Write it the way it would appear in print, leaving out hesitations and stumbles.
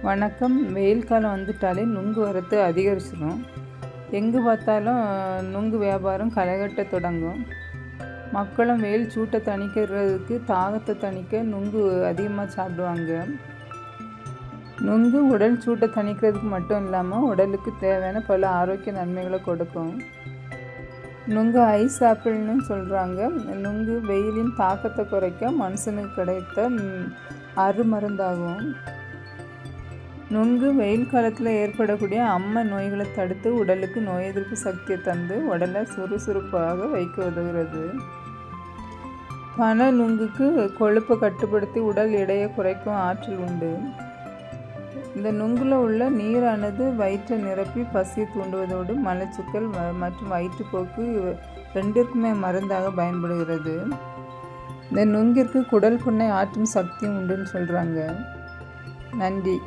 வணக்கம். வெயில் காலம் வந்துட்டாலே நுங்கு வரத்து அதிகரிச்சிடும். எங்கே பார்த்தாலும் நுங்கு வியாபாரம் களைகட்ட தொடங்கும். மக்களும் வெயில் சூட்டை தணிக்கிறதுக்கு, தாகத்தை தணிக்க நுங்கு அதிகமாக சாப்பிடுவாங்க. நுங்கு உடல் சூட்டை தணிக்கிறதுக்கு மட்டும் இல்லாமல் உடலுக்கு தேவையான பல ஆரோக்கிய நன்மைகளை கொடுக்கும். நுங்கு ஐஸ் ஆப்பிள்னு சொல்கிறாங்க. நுங்கு வெயிலின் தாக்கத்தை குறைக்க மனுஷனுக்கு கிடைத்த அருமருந்தாகும். நுங்கு வெயில் காலத்தில் ஏற்படக்கூடிய அம்மை நோய்களை தடுத்து உடலுக்கு நோய் எதிர்ப்பு சக்தியை தந்து உடலை சுறுசுறுப்பாக வைக்க உதவுகிறது. பனை நுங்குக்கு கொழுப்பை கட்டுப்படுத்தி உடல் எடையை குறைக்கும் ஆற்றல் உண்டு. இந்த நுங்கில் உள்ள நீரானது வயிற்றை நிரப்பி பசியை தூண்டுவதோடு மலச்சிக்கல் மற்றும் வயிற்றுப்போக்கு ரெண்டிற்குமே மருந்தாக பயன்படுகிறது. இந்த நுங்கிற்கு குடல் புண்ணை ஆற்றும் சக்தியும் உண்டுன்னு சொல்கிறாங்க. நன்றி.